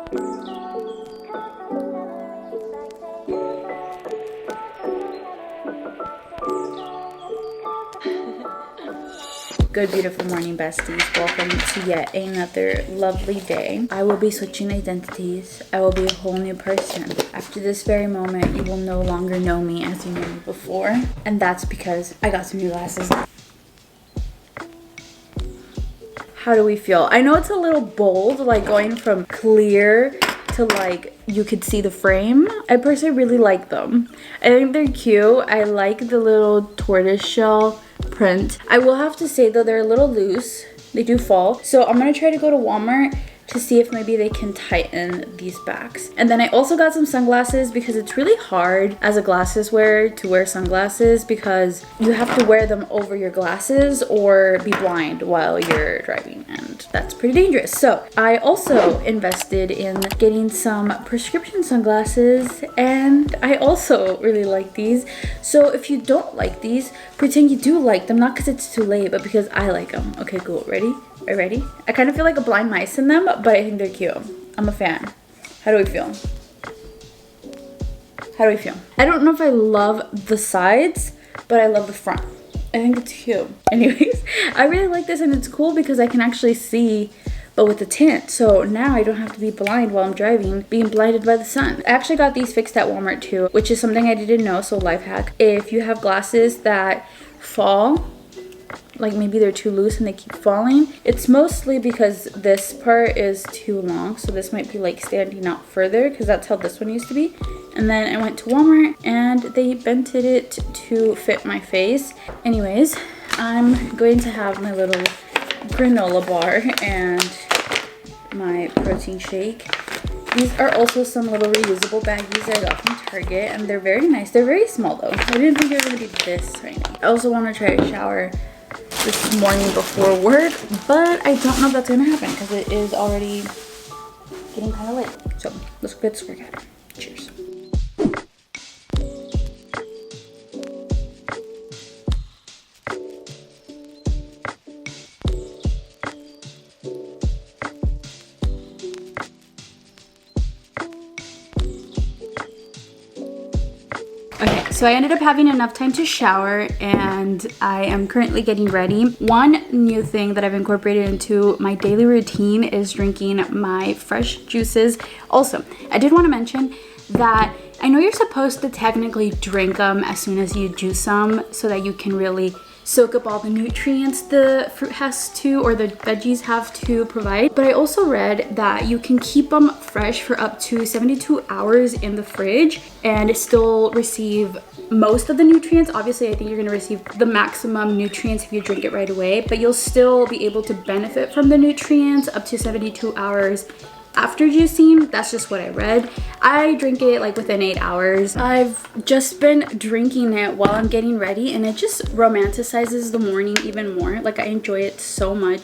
Good, beautiful morning, besties. Welcome to yet another lovely day. I will be switching identities. I will be a whole new person. After this very moment, you will no longer know me as you knew me before. And that's because I got some new glasses. How do we feel? I know it's a little bold, like going from clear to like you could see the frame. I personally really like them. I think they're cute. I like the little tortoise shell print. I will have to say though, they're a little loose. They do fall. So I'm gonna try to go to Walmart to see if maybe they can tighten these backs. And then I also got some sunglasses because it's really hard as a glasses wearer to wear sunglasses because you have to wear them over your glasses or be blind while you're driving, and that's pretty dangerous. So I also invested in getting some prescription sunglasses, and I also really like these. So if you don't like these, pretend you do like them, not because it's too late, but because I like them. Okay, cool. Ready? Are you ready? I kind of feel like a blind mice in them, but I think they're cute. I'm a fan. How do we feel? How do we feel? I don't know if I love the sides, but I love the front. I think it's cute. Anyways, I really like this, and it's cool because I can actually see, but with the tint. So now I don't have to be blind while I'm driving, being blinded by the sun. I actually got these fixed at Walmart too, which is something I didn't know, so life hack. If you have glasses that fall, like maybe they're too loose and they keep falling, it's mostly because this part is too long, so this might be like standing out further because that's how this one used to be. And then I went to Walmart and they bented it to fit my face. Anyways, I'm going to have my little granola bar and my protein shake. These are also some little reusable baggies I got from Target, and they're very nice. They're very small though. I didn't think they were going to be this tiny. I also want to try to shower this morning before work, but I don't know if that's gonna happen because it is already getting kind of late. So let's get this workout. Cheers. Okay, so I ended up having enough time to shower and I am currently getting ready. One new thing that I've incorporated into my daily routine is drinking my fresh juices. Also, I did want to mention that I know you're supposed to technically drink them as soon as you juice them so that you can really soak up all the nutrients the fruit has to, or the veggies have to provide. But I also read that you can keep them fresh for up to 72 hours in the fridge and still receive most of the nutrients. Obviously, I think you're gonna receive the maximum nutrients if you drink it right away, but you'll still be able to benefit from the nutrients up to 72 hours after juicing. That's just what I read. I drink it like within 8 hours. I've just been drinking it while I'm getting ready, and it just romanticizes the morning even more. Like, I enjoy it so much.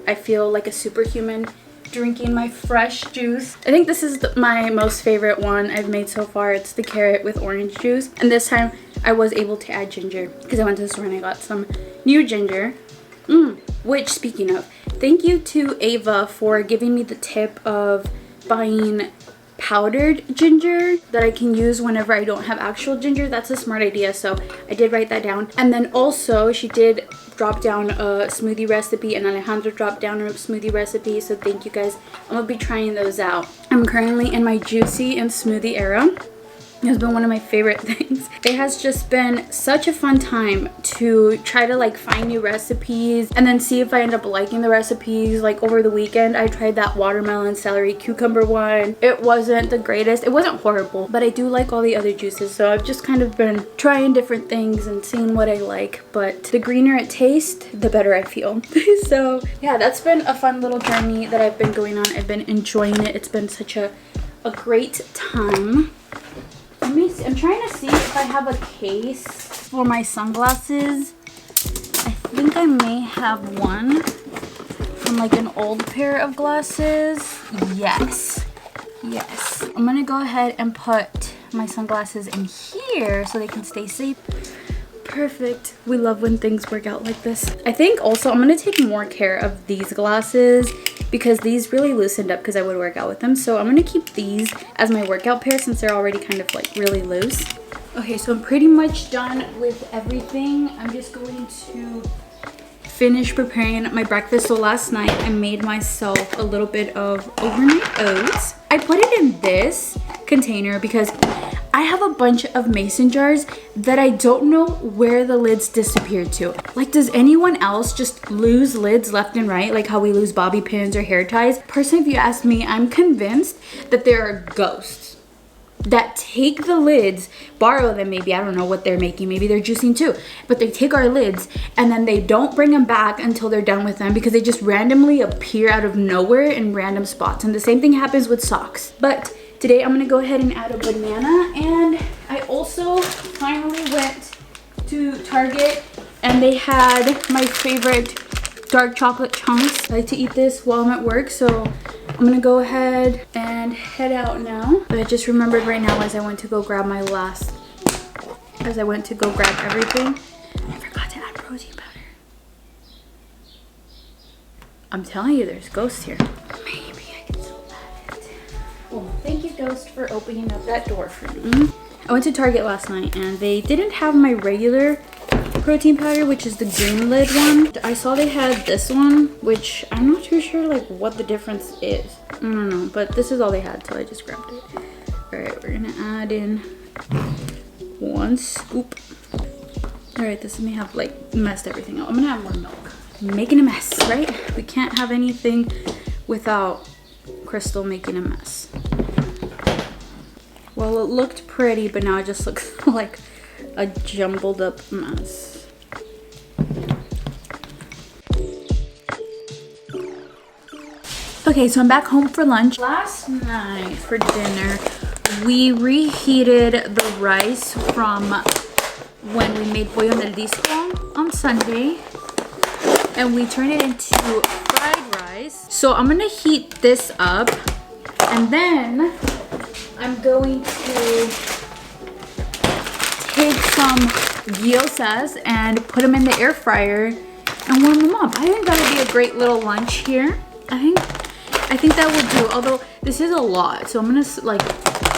I feel like a superhuman drinking my fresh juice. I think this is my most favorite one I've made so far. It's the carrot with orange juice, and this time I was able to add ginger because I went to the store and I got some new ginger. Which, speaking of, thank you to Ava for giving me the tip of buying powdered ginger that I can use whenever I don't have actual ginger. That's a smart idea, so I did write that down. And then also she did drop down a smoothie recipe, and Alejandro dropped down a smoothie recipe, so thank you guys. I'm gonna be trying those out. I'm currently in my juicy and smoothie era. It has been one of my favorite things. It has just been such a fun time to try to like find new recipes and then see if I end up liking the recipes. Like over the weekend, I tried that watermelon, celery, cucumber one. It wasn't the greatest. It wasn't horrible, but I do like all the other juices. So I've just kind of been trying different things and seeing what I like. But the greener it tastes, the better I feel. So yeah, that's been a fun little journey that I've been going on. I've been enjoying it. It's been such a great time. Let me see. I'm trying to see if I have a case for my sunglasses. I think I may have one from like an old pair of glasses. Yes. I'm gonna go ahead and put my sunglasses in here so they can stay safe. Perfect. We love when things work out like this. I think also I'm gonna take more care of these glasses because these really loosened up because I would work out with them. So I'm gonna keep these as my workout pair since they're already kind of like really loose. Okay, so I'm pretty much done with everything. I'm just going to finish preparing my breakfast. So last night I made myself a little bit of overnight oats. I put it in this container because I have a bunch of mason jars that I don't know where the lids disappeared to. Like, does anyone else just lose lids left and right, like how we lose bobby pins or hair ties? Personally, if you ask me, I'm convinced that there are ghosts that take the lids, borrow them maybe, I don't know what they're making, maybe they're juicing too, but they take our lids and then they don't bring them back until they're done with them because they just randomly appear out of nowhere in random spots. And the same thing happens with socks. But today I'm gonna go ahead and add a banana, and I also finally went to Target and they had my favorite dark chocolate chunks. I like to eat this while I'm at work, so I'm gonna go ahead and head out now. But I just remembered right now as I went to go grab everything, I forgot to add protein powder. I'm telling you, there's ghosts here. Maybe I can still add it. Well, thank you, ghost, for opening up that door for me. I went to Target last night and they didn't have my regular protein powder, which is the green lid one. I saw they had this one, which I'm not too sure like what the difference is. I don't know, but this is all they had, so I just grabbed it. All right, we're gonna add in 1 scoop. All right, this may have like messed everything up. I'm gonna add more milk. I'm making a mess, right? We can't have anything without Crystal making a mess. Well, it looked pretty, but now it just looks like a jumbled up mess. Okay, so I'm back home for lunch. Last night for dinner, we reheated the rice from when we made pollo en el disco on Sunday, and we turned it into fried rice. So I'm gonna heat this up, and then I'm going to take some gyozas and put them in the air fryer and warm them up. I think that would be a great little lunch here. I think that will do, although this is a lot, so I'm gonna like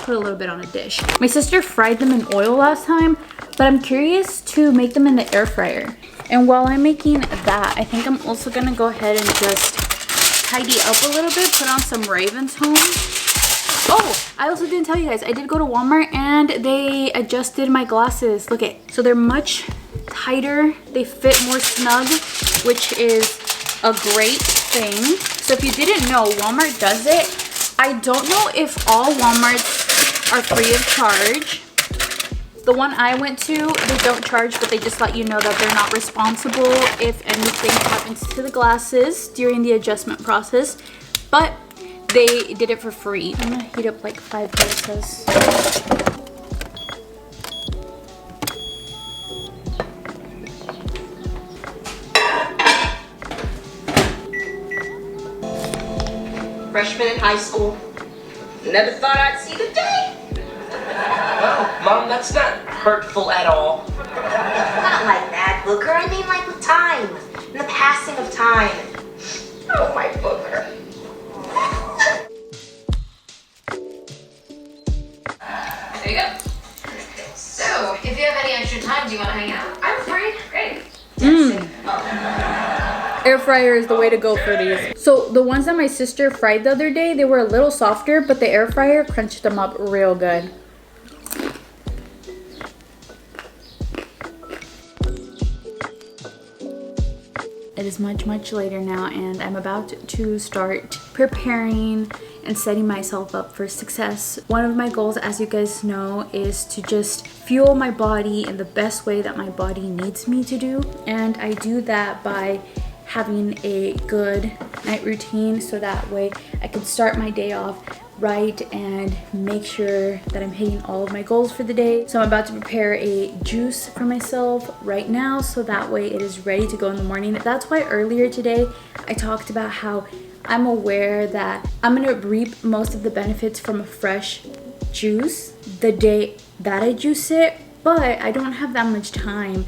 put a little bit on a dish. My sister fried them in oil last time, but I'm curious to make them in the air fryer. And while I'm making that, I think I'm also gonna go ahead and just tidy up a little bit, put on some Ravens Home. Oh, I also didn't tell you guys, I did go to Walmart and they adjusted my glasses. Look at, so they're much tighter, they fit more snug, which is a great thing. So if you didn't know, Walmart does it. I don't know if all Walmarts are free of charge. The one I went to, they don't charge, but they just let you know that they're not responsible if anything happens to the glasses during the adjustment process. But they did it for free. I'm gonna heat up like 5 doses. Freshman in high school. Never thought I'd see the day. Oh, Mom, that's not hurtful at all. Not like that, Booker. I mean like with time. And the passing of time. Oh, my Booker. There you go. So, if you have any extra time, do you want to hang out? I'm free. Great. Air fryer is the way to go for these. So the ones that my sister fried the other day, they were a little softer, but the air fryer crunched them up real good. It is much later now, and I'm about to start preparing and setting myself up for success. One of my goals, as you guys know, is to just fuel my body in the best way that my body needs me to do. And I do that by having a good night routine, so that way I can start my day off right and make sure that I'm hitting all of my goals for the day. So I'm about to prepare a juice for myself right now, so that way it is ready to go in the morning. That's why earlier today I talked about how I'm aware that I'm gonna reap most of the benefits from a fresh juice the day that I juice it, but I don't have that much time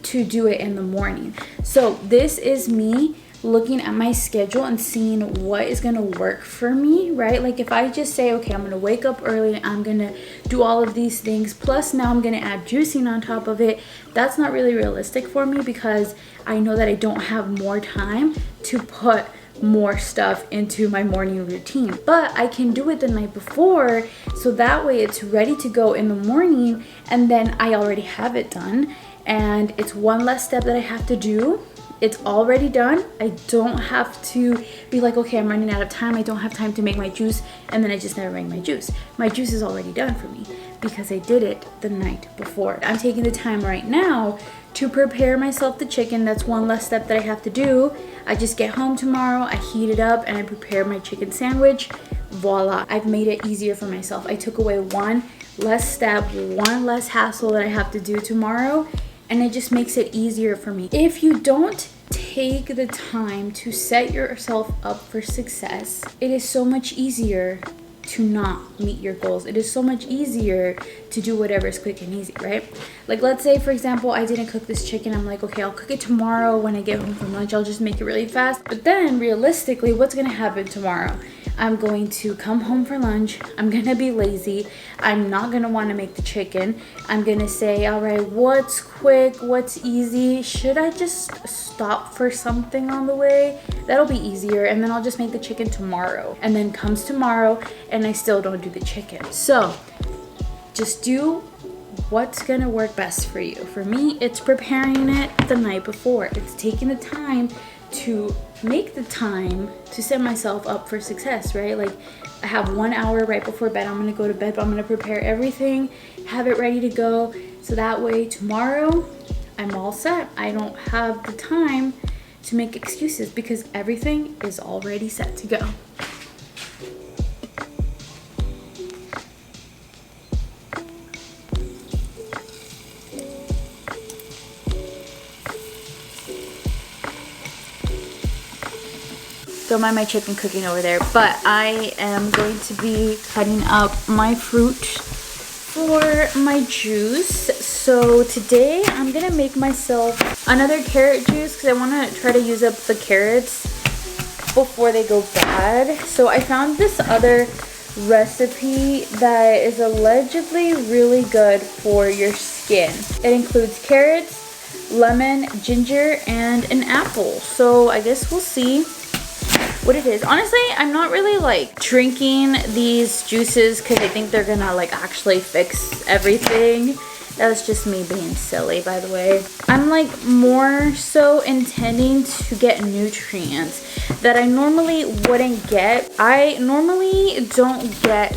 to do it in the morning. So this is me looking at my schedule and seeing what is gonna work for me, right? Like if I just say, okay, I'm gonna wake up early, I'm gonna do all of these things, plus now I'm gonna add juicing on top of it, that's not really realistic for me because I know that I don't have more time to put more stuff into my morning routine. But I can do it the night before, so that way it's ready to go in the morning, and then I already have it done, and it's one less step that I have to do. It's already done. I don't have to be like, okay, I'm running out of time, I don't have time to make my juice, and then I just never make my juice. My juice is already done for me because I did it the night before. I'm taking the time right now to prepare myself the chicken. That's one less step that I have to do. I just get home tomorrow, I heat it up, and I prepare my chicken sandwich. Voila, I've made it easier for myself. I took away one less step, one less hassle that I have to do tomorrow, and it just makes it easier for me. If you don't take the time to set yourself up for success, it is so much easier to not meet your goals. It is so much easier to do whatever is quick and easy, right? Like let's say, for example, I didn't cook this chicken. I'm like, okay, I'll cook it tomorrow when I get home from lunch. I'll just make it really fast. But then realistically, what's gonna happen tomorrow? I'm going to come home for lunch. I'm gonna be lazy. I'm not gonna wanna make the chicken. I'm gonna say, all right, what's quick, what's easy? Should I just stop for something on the way? That'll be easier, and then I'll just make the chicken tomorrow. And then comes tomorrow, and I still don't do the chicken. So just do what's gonna work best for you. For me, it's preparing it the night before. It's taking the time to make the time to set myself up for success, right? Like I have 1 hour right before bed. I'm gonna go to bed, but I'm gonna prepare everything, have it ready to go, so that way tomorrow I'm all set. I don't have the time to make excuses because everything is already set to go. Don't mind my chicken cooking over there, but I am going to be cutting up my fruit for my juice. So today I'm gonna make myself another carrot juice because I want to try to use up the carrots before they go bad. So I found this other recipe that is allegedly really good for your skin. It includes carrots, lemon, ginger, and an apple. So I guess we'll see what it is. Honestly, I'm not really like drinking these juices because I think they're gonna like actually fix everything. That's just me being silly, by the way. I'm like more so intending to get nutrients that I normally wouldn't get. I normally don't get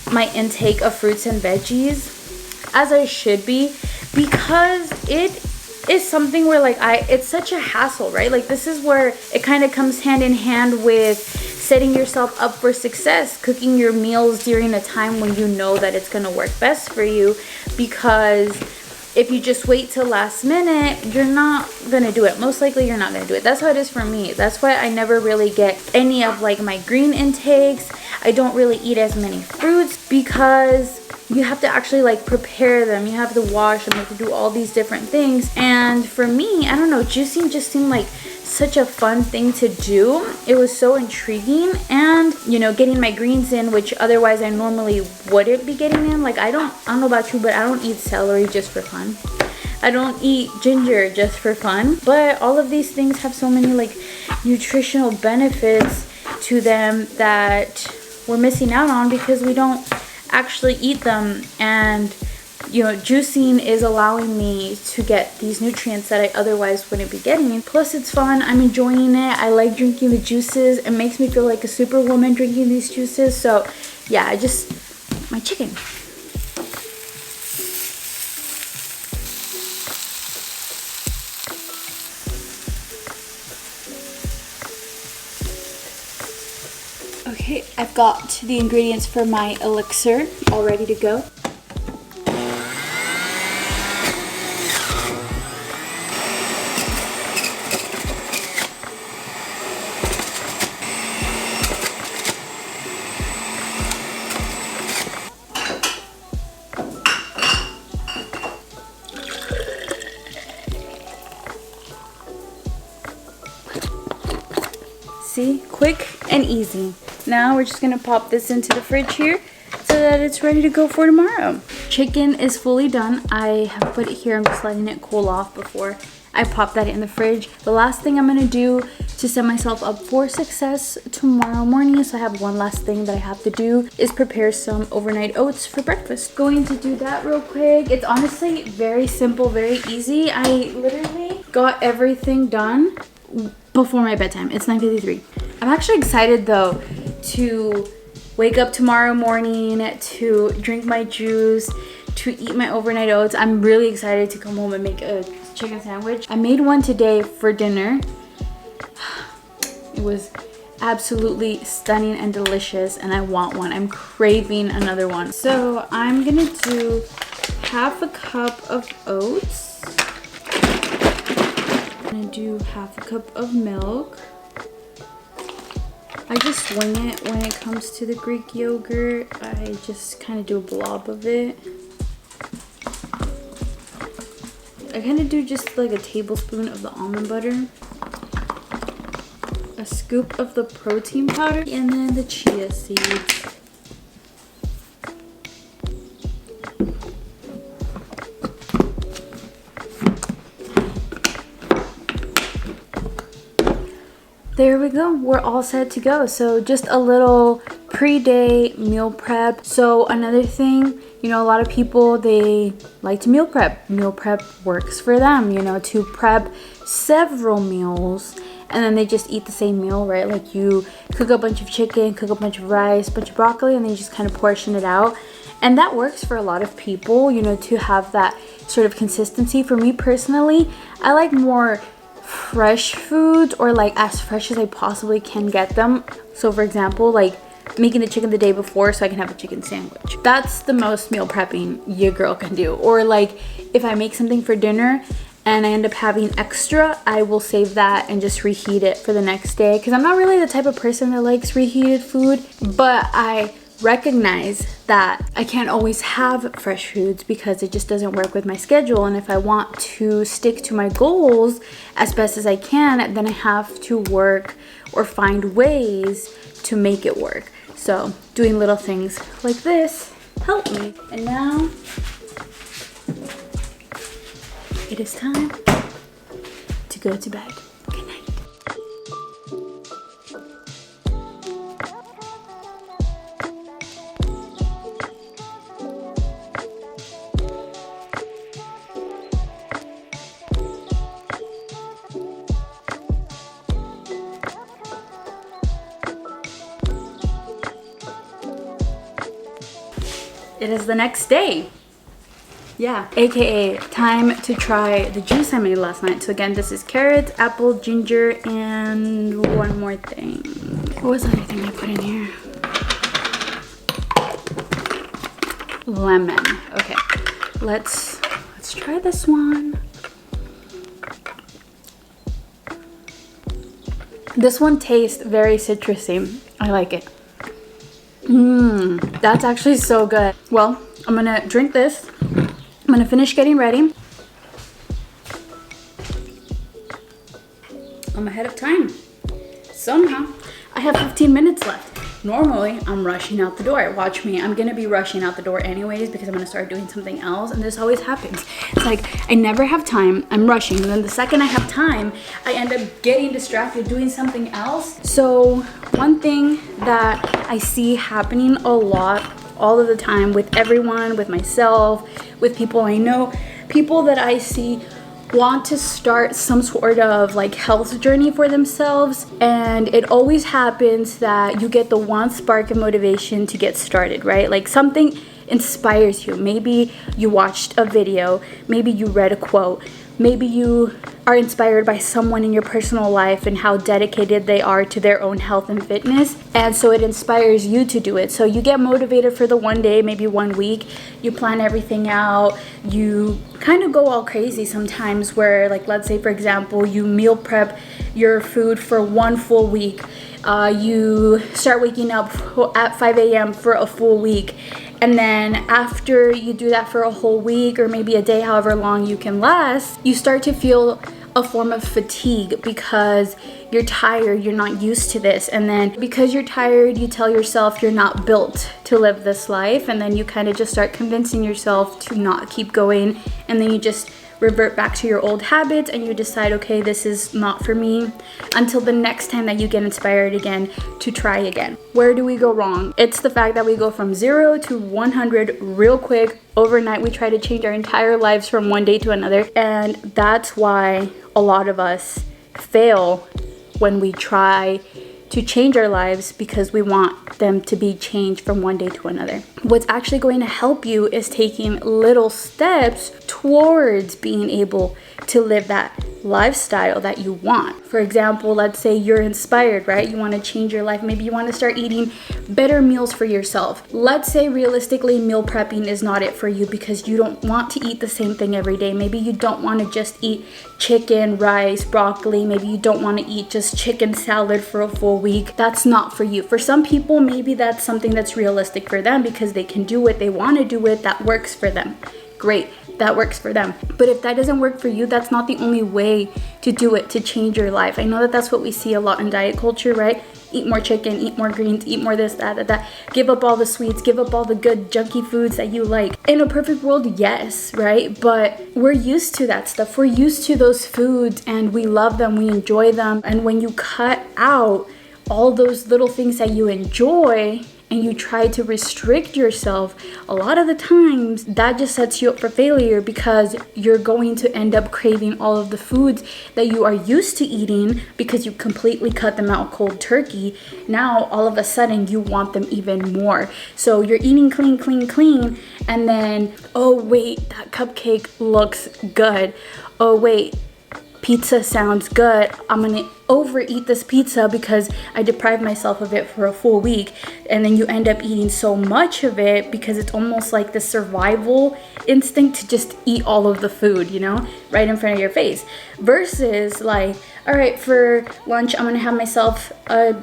my intake of fruits and veggies as I should be because it is something where like it's such a hassle, right? Like this is where it kind of comes hand in hand with setting yourself up for success, cooking your meals during a time when you know that it's going to work best for you, because if you just wait till last minute, you're not going to do it. Most likely you're not going to do it. That's how it is for me. That's why I never really get any of like my green intakes. I don't really eat as many fruits because you have to actually like prepare them. You have to wash them. You have to do all these different things. And for me, I don't know, juicing just seemed like such a fun thing to do. It was so intriguing, and you know, getting my greens in, which otherwise I normally wouldn't be getting in. Like I don't know about you, but I don't eat celery just for fun. I don't eat ginger just for fun. But all of these things have so many like nutritional benefits to them that we're missing out on because we don't actually eat them. And you know, juicing is allowing me to get these nutrients that I otherwise wouldn't be getting. Plus it's fun. I'm enjoying it. I like drinking the juices. It makes me feel like a superwoman drinking these juices. So yeah, my chicken. Okay, I've got the ingredients for my elixir all ready to go. See, quick and easy. Now we're just gonna pop this into the fridge here so that it's ready to go for tomorrow. Chicken is fully done. I have put it here. I'm just letting it cool off before I pop that in the fridge. The last thing I'm gonna do to set myself up for success tomorrow morning, so I have one last thing that I have to do, is prepare some overnight oats for breakfast. Going to do that real quick. It's honestly very simple, very easy. I literally got everything done before my bedtime. It's 9:53. I'm actually excited though to wake up tomorrow morning, to drink my juice, to eat my overnight oats. I'm really excited to come home and make a chicken sandwich. I made one today for dinner. It was absolutely stunning and delicious, and I want one. I'm craving another one. So I'm gonna do half a cup of oats. I'm gonna do half a cup of milk. I just wing it when it comes to the Greek yogurt. I just kind of do a blob of it. I kind of do just like a tablespoon of the almond butter, a scoop of the protein powder, and then the chia seeds. There we go, we're all set to go. So just a little pre-day meal prep. So another thing, you know, a lot of people, they like to meal prep. Meal prep works for them, you know, to prep several meals and then they just eat the same meal, right? Like you cook a bunch of chicken, cook a bunch of rice, bunch of broccoli, and then you just kind of portion it out. And that works for a lot of people, you know, to have that sort of consistency. For me personally, I like more fresh foods, or like as fresh as I possibly can get them. So for example, like making the chicken the day before so I can have a chicken sandwich. That's the most meal prepping your girl can do. Or like if I make something for dinner and I end up having extra, I will save that and just reheat it for the next day, because I'm not really the type of person that likes reheated food, but I recognize that I can't always have fresh foods because it just doesn't work with my schedule. And if I want to stick to my goals as best as I can, then I have to work or find ways to make it work. So doing little things like this help me. And now it is time to go to bed. Good night. It is the next day. Yeah, aka time to try the juice I made last night. So again, this is carrots, apple, ginger, and one more thing. What was the other thing I put in here? Lemon. Okay, let's try this one. This one tastes very citrusy. I like it. That's actually so good. Well, I'm gonna drink this. I'm gonna finish getting ready. I'm ahead of time. Somehow, I have 15 minutes left. Normally, I'm rushing out the door. Watch me. I'm gonna be rushing out the door anyways because I'm gonna start doing something else, and this always happens. It's like I never have time. I'm rushing, and then the second I have time, I end up getting distracted doing something else. So one thing that I see happening a lot, all of the time, with everyone, with myself, with people I know, people that I see want to start some sort of like health journey for themselves, and it always happens that you get the one spark of motivation to get started, right? Like something inspires you. Maybe you watched a video, maybe you read a quote, maybe you are inspired by someone in your personal life and how dedicated they are to their own health and fitness, and so it inspires you to do it. So you get motivated for the one day, maybe 1 week, you plan everything out, you kind of go all crazy sometimes where, like, let's say for example, you meal prep your food for 1 full week, you start waking up at 5 a.m. for a full week, and then after you do that for a whole week or maybe a day, however long you can last, you start to feel a form of fatigue because you're tired, you're not used to this. And then because you're tired, you tell yourself you're not built to live this life. And then you kind of just start convincing yourself to not keep going. And then you just revert back to your old habits and you decide, okay, this is not for me, until the next time that you get inspired again to try again. Where do we go wrong? It's the fact that we go from 0 to 100 real quick. Overnight, we try to change our entire lives from one day to another. And that's why a lot of us fail when we try to change our lives, because we want them to be changed from one day to another. What's actually going to help you is taking little steps towards being able to live that lifestyle that you want. For example, let's say you're inspired, right? You want to change your life. Maybe you want to start eating better meals for yourself. Let's say realistically meal prepping is not it for you because you don't want to eat the same thing every day. Maybe you don't want to just eat chicken, rice, broccoli. Maybe you don't want to eat just chicken salad for a full week. That's not for you. For some people, maybe that's something that's realistic for them because they can do what they want to do it. That works for them. Great. That works for them. But if that doesn't work for you, that's not the only way to do it, to change your life. I know that that's what we see a lot in diet culture, right? Eat more chicken, eat more greens, eat more this, that. Give up all the sweets, give up all the good junky foods that you like. In a perfect world, yes, right? But we're used to that stuff. We're used to those foods and we love them, we enjoy them. And when you cut out all those little things that you enjoy and you try to restrict yourself, a lot of the times that just sets you up for failure, because you're going to end up craving all of the foods that you are used to eating because you completely cut them out cold turkey. Now all of a sudden you want them even more. So you're eating clean, and then, oh wait, that cupcake looks good. Oh wait, pizza sounds good. I'm gonna overeat this pizza because I deprived myself of it for a full week. And then you end up eating so much of it because it's almost like the survival instinct to just eat all of the food, you know, right in front of your face. Versus like, all right, for lunch, I'm gonna have myself a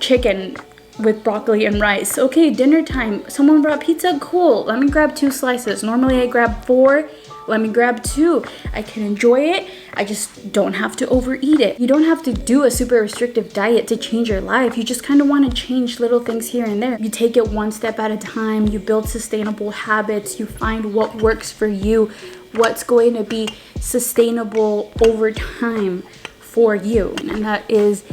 chicken with broccoli and rice. Okay, dinner time. Someone brought pizza? Cool. Let me grab 2 slices. Normally I grab 4. Let me grab 2. I can enjoy it. I just don't have to overeat it. You don't have to do a super restrictive diet to change your life. You just kind of want to change little things here and there. You take it one step at a time. You build sustainable habits. You find what works for you, what's going to be sustainable over time for you. And that is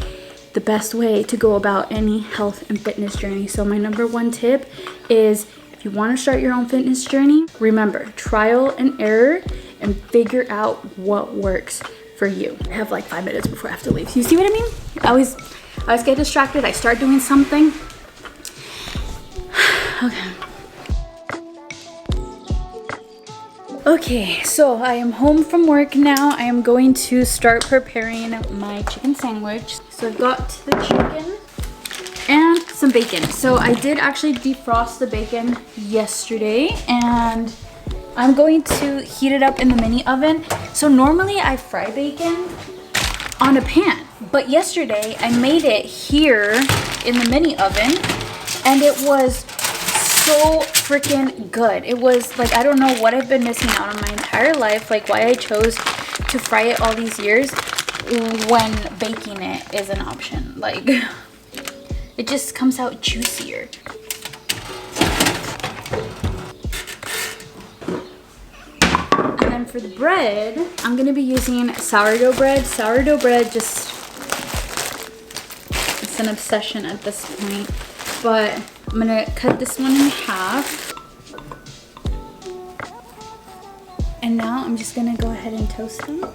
the best way to go about any health and fitness journey. So my number 1 tip is, if you want to start your own fitness journey, remember, trial and error, and figure out what works for you. I have like 5 minutes before I have to leave. You see what I mean? I always get distracted. I start doing something. Okay, so I am home from work now. I am going to start preparing my chicken sandwich. So I've got the chicken and some bacon. So I did actually defrost the bacon yesterday, and I'm going to heat it up in the mini oven. So normally I fry bacon on a pan, but yesterday I made it here in the mini oven, and it was so freaking good. It was like, I don't know what I've been missing out on my entire life, like why I chose to fry it all these years when baking it is an option. Like, it just comes out juicier. And then for the bread, I'm gonna be using sourdough bread. Sourdough bread just, it's an obsession at this point. But I'm gonna cut this one in half. And now I'm just gonna go ahead and toast them.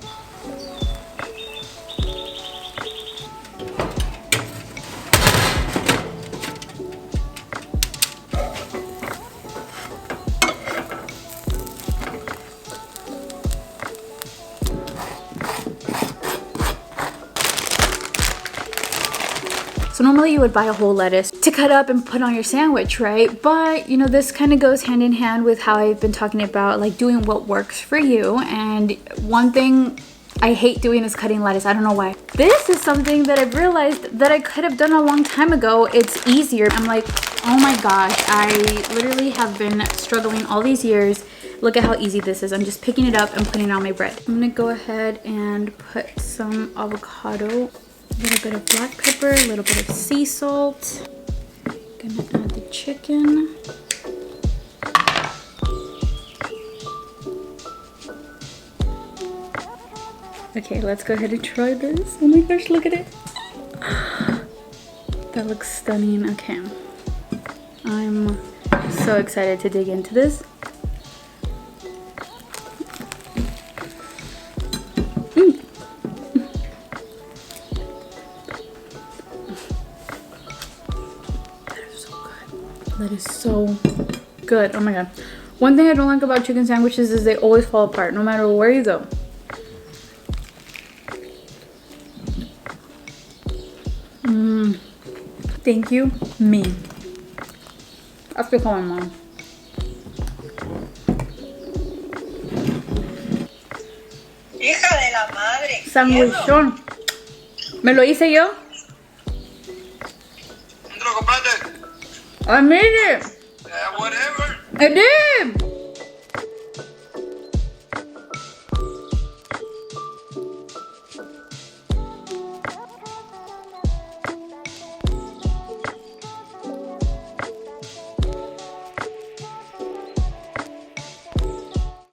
So normally you would buy a whole lettuce to cut up and put on your sandwich, right? But you know, this kind of goes hand in hand with how I've been talking about like doing what works for you. And one thing I hate doing is cutting lettuce. I don't know why. This is something that I've realized that I could have done a long time ago. It's easier. I'm like, oh my gosh, I literally have been struggling all these years Look at how easy this is. I'm just picking it up and putting it on my bread. I'm gonna go ahead and put some avocado, a little bit of black pepper, a little bit of sea salt. Gonna add the chicken. Okay, let's go ahead and try this. Oh my gosh, look at it. That looks stunning. Okay. I'm so excited to dig into this. That is so good. Oh my god. One thing I don't like about chicken sandwiches is they always fall apart no matter where you go. Thank you, me. I have to call my mom. Hija de la madre. Sandwichón. ¿Me lo hice yo? ¿Dónde lo compraste? I made it. Yeah, whatever. I did.